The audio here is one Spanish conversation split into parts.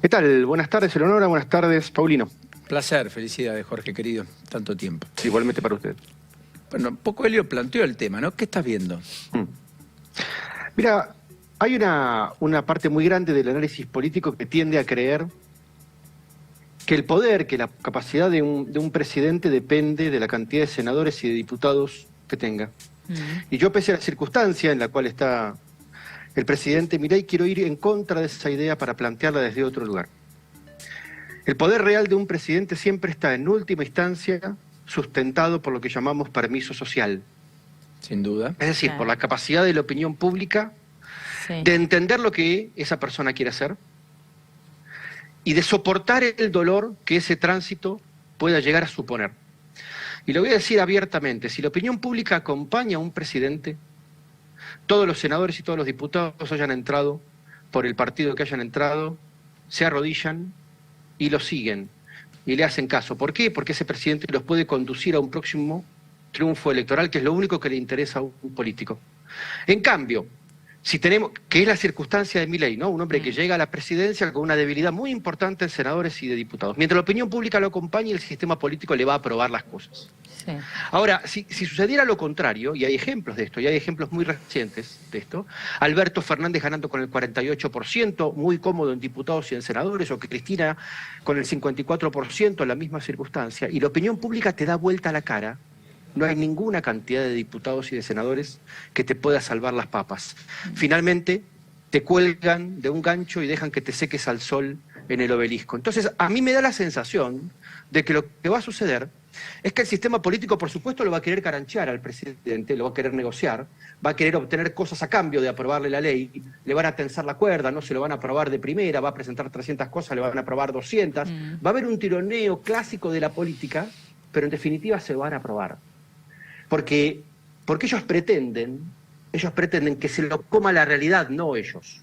¿Qué tal? Buenas tardes, Eleonora. Buenas tardes, Paulino. Placer, felicidades, Jorge, querido. Tanto tiempo. Igualmente para usted. Bueno, un poco Helio planteó el tema, ¿no? ¿Qué estás viendo? Mira, hay una parte muy grande del análisis político que tiende a creer que el poder, que la capacidad de un presidente depende de la cantidad de senadores y de diputados que tenga. Y yo, pese a la circunstancia en la cual está el presidente Milei, quiero ir en contra de esa idea para plantearla desde otro lugar. El poder real de un presidente siempre está, en última instancia, sustentado por lo que llamamos permiso social. Sin duda. Es decir, por la capacidad de la opinión pública de entender lo que esa persona quiere hacer y de soportar el dolor que ese tránsito pueda llegar a suponer. Y lo voy a decir abiertamente, si la opinión pública acompaña a un presidente, todos los senadores y todos los diputados hayan entrado, por el partido que hayan entrado, se arrodillan y lo siguen y le hacen caso. ¿Por qué? Porque ese presidente los puede conducir a un próximo triunfo electoral, que es lo único que le interesa a un político. En cambio, si tenemos, que es la circunstancia de Milei, ¿no? Un hombre que llega a la presidencia con una debilidad muy importante en senadores y de diputados. Mientras la opinión pública lo acompañe, el sistema político le va a aprobar las cosas. Sí. Ahora, si sucediera lo contrario, y hay ejemplos de esto, y hay ejemplos muy recientes de esto, Alberto Fernández ganando con el 48%, muy cómodo en diputados y en senadores, o que Cristina con el 54% en la misma circunstancia, y la opinión pública te da vuelta a la cara, no hay ninguna cantidad de diputados y de senadores que te pueda salvar las papas. Finalmente, te cuelgan de un gancho y dejan que te seques al sol en el obelisco. Entonces, a mí me da la sensación de que lo que va a suceder es que el sistema político, por supuesto, lo va a querer caranchear al presidente, lo va a querer negociar, va a querer obtener cosas a cambio de aprobarle la ley, le van a tensar la cuerda, no se lo van a aprobar de primera, va a presentar 300 cosas, le van a aprobar 200. Va a haber un tironeo clásico de la política, pero en definitiva se van a aprobar. Porque ellos pretenden que se lo coma la realidad, no ellos.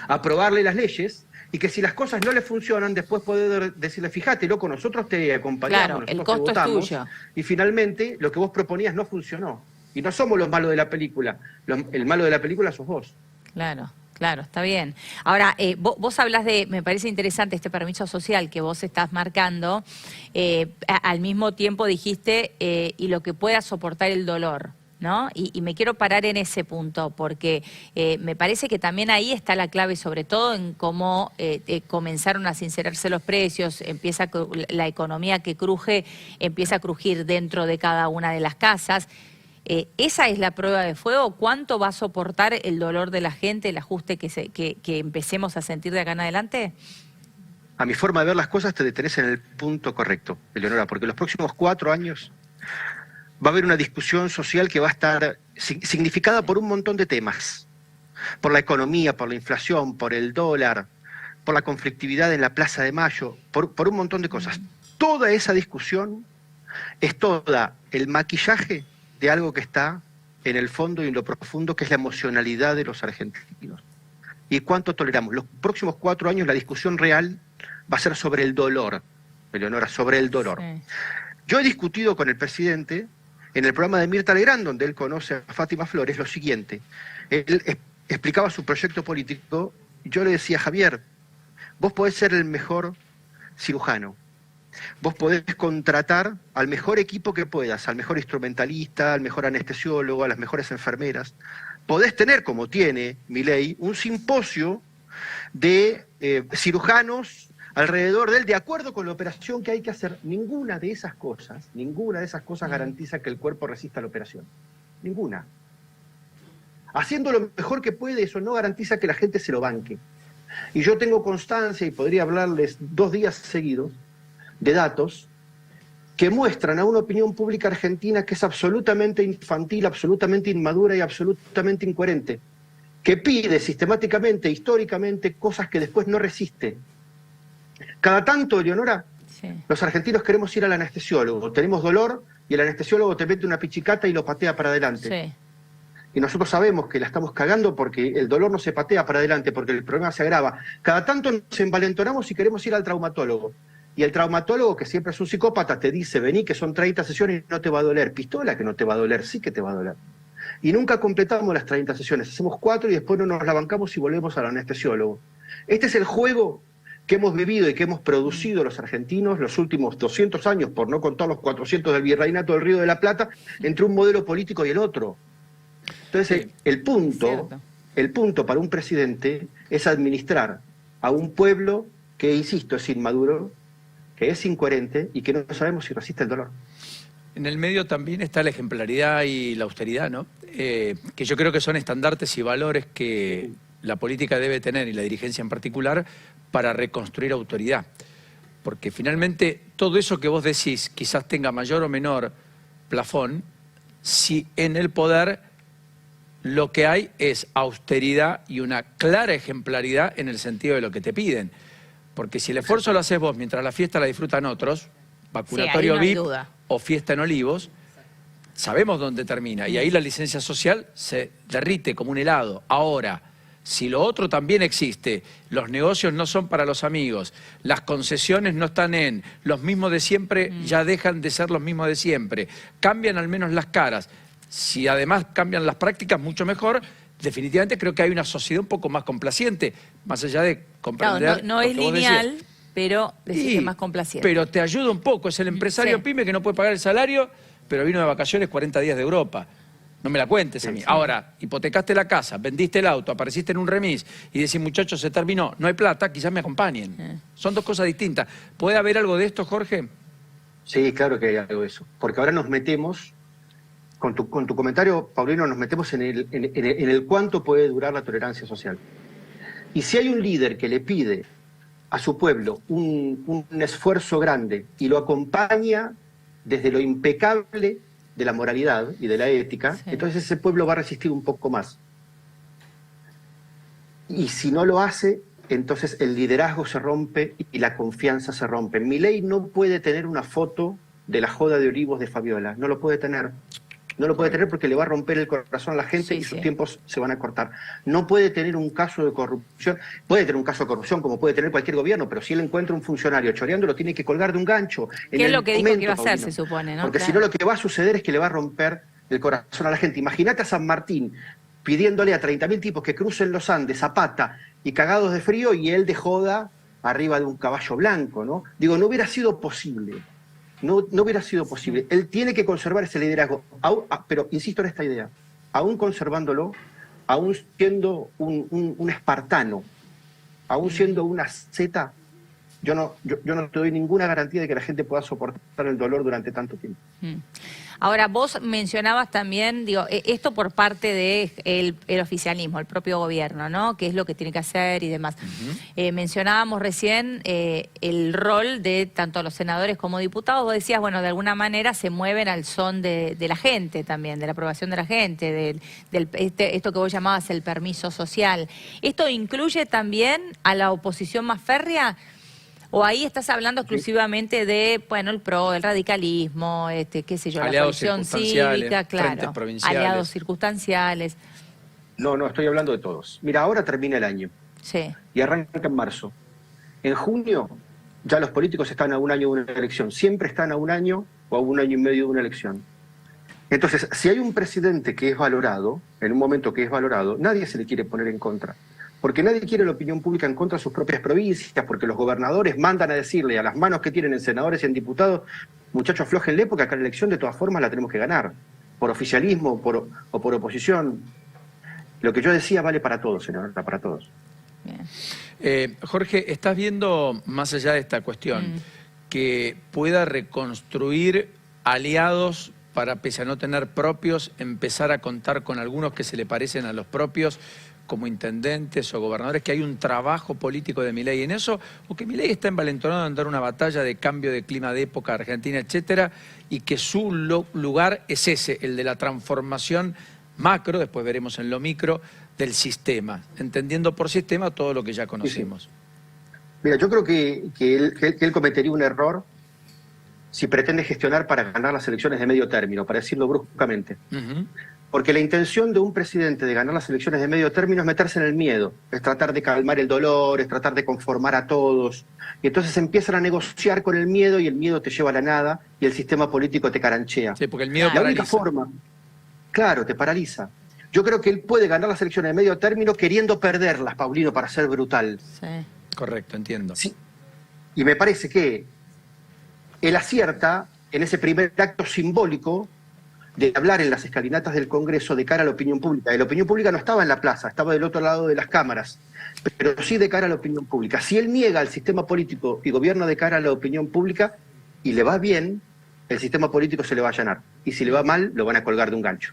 Aprobarle las leyes y que si las cosas no le funcionan, después poder decirle, fíjate, loco, nosotros te acompañamos, claro, nosotros el costo te votamos, es tuyo. Y finalmente lo que vos proponías no funcionó. Y no somos los malos de la película, el malo de la película sos vos. Claro. Claro, está bien. Ahora, vos hablás de, me parece interesante este permiso social que vos estás marcando, al mismo tiempo dijiste, y lo que pueda soportar el dolor, ¿no? Y me quiero parar en ese punto, porque me parece que también ahí está la clave, sobre todo en cómo comenzaron a sincerarse los precios, empieza la economía que cruje, empieza a crujir dentro de cada una de las casas. ¿Esa es la prueba de fuego? ¿Cuánto va a soportar el dolor de la gente, el ajuste que empecemos a sentir de acá en adelante? A mi forma de ver las cosas te detenés en el punto correcto, Eleonora, porque en los próximos 4 años va a haber una discusión social que va a estar significada por un montón de temas. Por la economía, por la inflación, por el dólar, por la conflictividad en la Plaza de Mayo, por un montón de cosas. Toda esa discusión es toda el maquillaje de algo que está en el fondo y en lo profundo, que es la emocionalidad de los argentinos. ¿Y cuánto toleramos? Los próximos 4 años la discusión real va a ser sobre el dolor, Eleonora, sobre el dolor. Sí. Yo he discutido con el presidente en el programa de Mirta Legrand, donde él conoce a Fátima Flores, lo siguiente. Él explicaba su proyecto político y yo le decía, Javier, vos podés ser el mejor cirujano, vos podés contratar al mejor equipo que puedas, al mejor instrumentalista, al mejor anestesiólogo, a las mejores enfermeras. Podés tener, como tiene Milei, un simposio de cirujanos alrededor de él, de acuerdo con la operación que hay que hacer. Ninguna de esas cosas garantiza que el cuerpo resista la operación. Ninguna. Haciendo lo mejor que puede, eso no garantiza que la gente se lo banque. Y yo tengo constancia, y podría hablarles 2 días seguidos, de datos que muestran a una opinión pública argentina que es absolutamente infantil, absolutamente inmadura y absolutamente incoherente, que pide sistemáticamente, históricamente, cosas que después no resiste. Cada tanto, Eleonora, los argentinos queremos ir al anestesiólogo, tenemos dolor y el anestesiólogo te mete una pichicata y lo patea para adelante. Sí. Y nosotros sabemos que la estamos cagando porque el dolor no se patea para adelante, porque el problema se agrava. Cada tanto nos envalentonamos y queremos ir al traumatólogo. Y el traumatólogo, que siempre es un psicópata, te dice, vení que son 30 sesiones y no te va a doler. Pistola que no te va a doler, sí que te va a doler. Y nunca completamos las 30 sesiones, hacemos 4 y después no nos la bancamos y volvemos al anestesiólogo. Este es el juego que hemos vivido y que hemos producido los argentinos los últimos 200 años, por no contar los 400 del Virreinato del Río de la Plata, entre un modelo político y el otro. Entonces, el punto para un presidente es administrar a un pueblo que, insisto, es inmaduro, que es incoherente y que no sabemos si resiste el dolor. En el medio también está la ejemplaridad y la austeridad, ¿no? Que yo creo que son estandartes y valores que la política debe tener, y la dirigencia en particular, para reconstruir autoridad. Porque finalmente todo eso que vos decís quizás tenga mayor o menor plafón, si en el poder lo que hay es austeridad y una clara ejemplaridad en el sentido de lo que te piden. Porque si el esfuerzo lo haces vos mientras la fiesta la disfrutan otros, vacunatorio VIP o fiesta en Olivos, sabemos dónde termina. Y ahí la licencia social se derrite como un helado. Ahora, si lo otro también existe, los negocios no son para los amigos, las concesiones no están en los mismos de siempre, ya dejan de ser los mismos de siempre, cambian al menos las caras. Si además cambian las prácticas, mucho mejor. Definitivamente creo que hay una sociedad un poco más complaciente, más allá de comprender. Claro, no es lineal, pero decís que es más complaciente. Pero te ayuda un poco, es el empresario pyme que no puede pagar el salario, pero vino de vacaciones 40 días de Europa. No me la cuentes a mí. Ahora, hipotecaste la casa, vendiste el auto, apareciste en un remis y decís, muchachos, se terminó, no hay plata, quizás me acompañen. Son dos cosas distintas. ¿Puede haber algo de esto, Jorge? Sí, claro que hay algo de eso. Porque ahora nos metemos, con tu comentario, Paulino, nos metemos en el cuánto puede durar la tolerancia social. Y si hay un líder que le pide a su pueblo un esfuerzo grande y lo acompaña desde lo impecable de la moralidad y de la ética, entonces ese pueblo va a resistir un poco más. Y si no lo hace, entonces el liderazgo se rompe y la confianza se rompe. Milei no puede tener una foto de la joda de Olivos de Fabiola, no lo puede tener. No lo puede tener porque le va a romper el corazón a la gente y sus tiempos se van a cortar. No puede tener un caso de corrupción, puede tener un caso de corrupción como puede tener cualquier gobierno, pero si él encuentra un funcionario choreando, lo tiene que colgar de un gancho. ¿Qué es lo que dijo que iba a hacer, se supone, no? Porque si no, lo que va a suceder es que le va a romper el corazón a la gente. Imagínate a San Martín pidiéndole a 30.000 tipos que crucen los Andes a pata y cagados de frío y él de joda arriba de un caballo blanco, ¿no? Digo, no hubiera sido posible. No hubiera sido posible. Él tiene que conservar ese liderazgo, pero insisto en esta idea, aún conservándolo, aún siendo un espartano, aún siendo una zeta, yo no te doy ninguna garantía de que la gente pueda soportar el dolor durante tanto tiempo. Ahora, vos mencionabas también, digo, esto por parte del oficialismo, el propio gobierno, ¿no? ¿Qué es lo que tiene que hacer y demás? Mencionábamos recién el rol de tanto los senadores como diputados. Vos decías, bueno, de alguna manera se mueven al son de la gente también, de la aprobación de la gente, esto que vos llamabas el permiso social. ¿Esto incluye también a la oposición más férrea? ¿O ahí estás hablando exclusivamente de, bueno, el PRO, el radicalismo, qué sé yo, la coalición cívica, claro, aliados circunstanciales? No, estoy hablando de todos. Mira, ahora termina el año. Sí. Y arranca en marzo. En junio ya los políticos están a un año de una elección. Siempre están a un año o a un año y medio de una elección. Entonces, si hay un presidente que es valorado, en un momento que es valorado, nadie se le quiere poner en contra. Porque nadie quiere la opinión pública en contra de sus propias provincias, porque los gobernadores mandan a decirle a las manos que tienen en senadores y en diputados, muchachos, aflójenle, porque acá la elección de todas formas la tenemos que ganar, por oficialismo o por oposición. Lo que yo decía vale para todos, senadora, para todos. Bien. Jorge, ¿estás viendo, más allá de esta cuestión, que pueda reconstruir aliados para, pese a no tener propios, empezar a contar con algunos que se le parecen a los propios, como intendentes o gobernadores, que hay un trabajo político de Milei en eso, o que Milei está envalentonado en dar una batalla de cambio de clima de época argentina, etcétera, y que su lugar es ese, el de la transformación macro, después veremos en lo micro, del sistema, entendiendo por sistema todo lo que ya conocimos? Mira, yo creo que él cometería un error si pretende gestionar para ganar las elecciones de medio término, para decirlo bruscamente. Porque la intención de un presidente de ganar las elecciones de medio término es meterse en el miedo, es tratar de calmar el dolor, es tratar de conformar a todos. Y entonces empiezan a negociar con el miedo y el miedo te lleva a la nada y el sistema político te caranchea. Sí, porque el miedo paraliza. La única forma, claro, te paraliza. Yo creo que él puede ganar las elecciones de medio término queriendo perderlas, Paulino, para ser brutal. Sí. Correcto, entiendo. Sí. Y me parece que él acierta en ese primer acto simbólico de hablar en las escalinatas del Congreso de cara a la opinión pública. La opinión pública no estaba en la plaza, estaba del otro lado de las cámaras, pero sí de cara a la opinión pública. Si él niega al sistema político y gobierna de cara a la opinión pública y le va bien, el sistema político se le va a allanar. Y si le va mal, lo van a colgar de un gancho.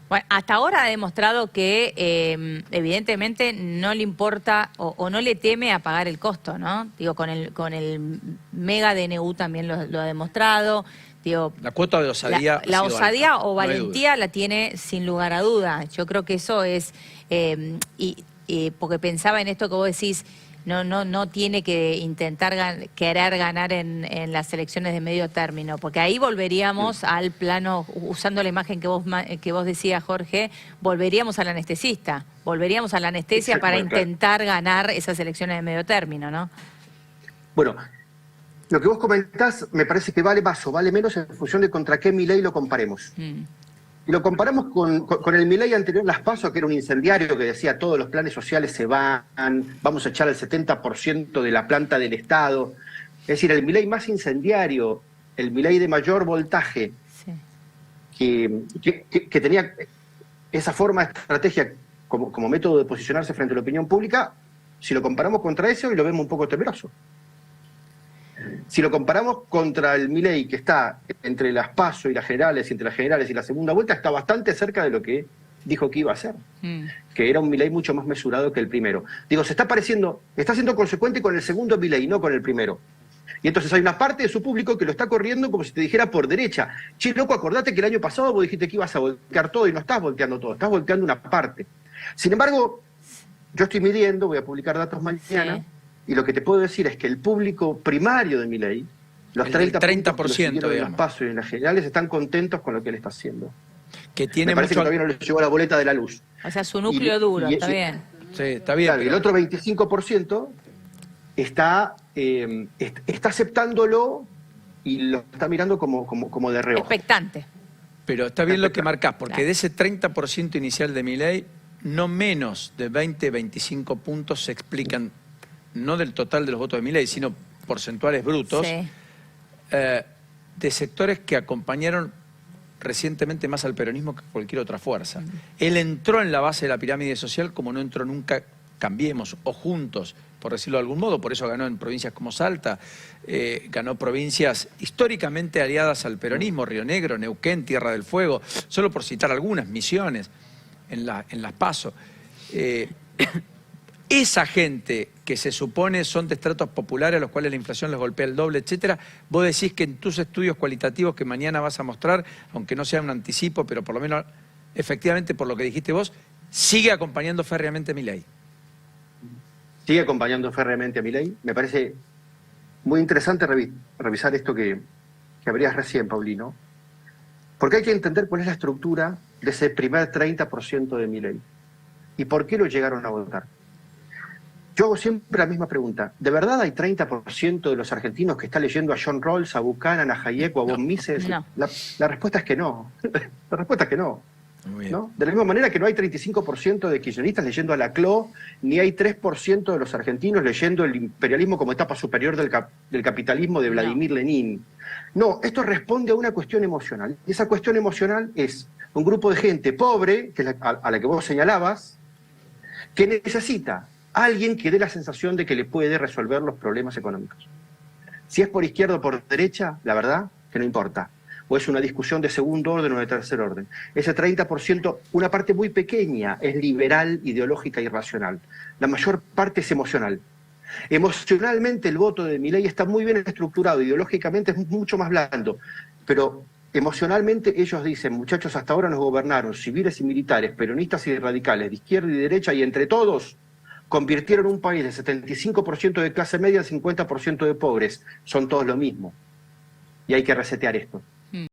Bueno, hasta ahora ha demostrado que evidentemente no le importa o no le teme a pagar el costo, ¿no? Digo, con el mega DNU también lo ha demostrado. Digo, La cuota de osadía. La osadía alta, o valentía la tiene sin lugar a duda. Yo creo que eso es, porque pensaba en esto que vos decís, no tiene que intentar querer ganar en las elecciones de medio término, porque ahí volveríamos al plano, usando la imagen que vos decías, Jorge, volveríamos al anestesista, volveríamos a la anestesia para intentar ganar esas elecciones de medio término, ¿no? Bueno, lo que vos comentás me parece que vale más o vale menos en función de contra qué Milei lo comparemos. Y lo comparamos con el Milei anterior, las PASO, que era un incendiario que decía todos los planes sociales se van, vamos a echar el 70% de la planta del Estado. Es decir, el Milei más incendiario, el Milei de mayor voltaje, sí, que tenía esa forma de estrategia como método de posicionarse frente a la opinión pública, si lo comparamos contra ese, hoy lo vemos un poco temeroso. Si lo comparamos contra el Milei, que está entre las PASO y las generales, y entre las generales y la segunda vuelta, está bastante cerca de lo que dijo que iba a hacer, que era un Milei mucho más mesurado que el primero. Digo, está siendo consecuente con el segundo Milei, no con el primero. Y entonces hay una parte de su público que lo está corriendo como si te dijera por derecha. Che, loco, acordate que el año pasado vos dijiste que ibas a voltear todo y no estás volteando todo, estás volteando una parte. Sin embargo, yo estoy midiendo, voy a publicar datos mañana, sí. Y lo que te puedo decir es que el público primario de Milei, los 30% de los PASO y en las generales, están contentos con lo que él está haciendo. Que tiene Me parece que todavía no le llegó la boleta de la luz. O sea, su núcleo duro, está bien. Sí, está bien. Claro, pero el otro 25% está aceptándolo y lo está mirando como de reojo. Expectante. Pero está bien lo que marcás, porque de ese 30% inicial de Milei, no menos de 20-25 puntos se explican, no del total de los votos de Milei, sino porcentuales brutos, sí, de sectores que acompañaron recientemente más al peronismo que cualquier otra fuerza. Él entró en la base de la pirámide social como no entró nunca Cambiemos o Juntos, por decirlo de algún modo. Por eso ganó en provincias como Salta, ganó provincias históricamente aliadas al peronismo, Río Negro, Neuquén, Tierra del Fuego, solo por citar algunas, Misiones, en las PASO. Esa gente que se supone son de estratos populares a los cuales la inflación les golpea el doble, etcétera, vos decís que en tus estudios cualitativos que mañana vas a mostrar, aunque no sea un anticipo, pero por lo menos efectivamente por lo que dijiste vos, sigue acompañando férreamente a Milei. Sigue acompañando férreamente a Milei. Me parece muy interesante revisar esto que abrías recién, Paulino, porque hay que entender cuál es la estructura de ese primer 30% de Milei y por qué lo llegaron a votar. Yo hago siempre la misma pregunta. ¿De verdad hay 30% de los argentinos que está leyendo a John Rawls, a Buchanan, a Hayek o a von Mises? No. La respuesta es que no. La respuesta es que no. ¿No? De la misma manera que no hay 35% de kirchneristas leyendo a Laclau, ni hay 3% de los argentinos leyendo el imperialismo como etapa superior del capitalismo de Vladimir Lenin. No, esto responde a una cuestión emocional. Y esa cuestión emocional es un grupo de gente pobre, que es a la que vos señalabas, que necesita a alguien que dé la sensación de que le puede resolver los problemas económicos. Si es por izquierda o por derecha, la verdad que no importa. O es una discusión de segundo orden o de tercer orden. Ese 30%, una parte muy pequeña, es liberal, ideológica y racional. La mayor parte es emocional. Emocionalmente el voto de Milei está muy bien estructurado, ideológicamente es mucho más blando, pero emocionalmente ellos dicen, muchachos, hasta ahora nos gobernaron civiles y militares, peronistas y radicales, de izquierda y derecha, y entre todos convirtieron un país de 75% de clase media en 50% de pobres. Son todos lo mismo. Y hay que resetear esto.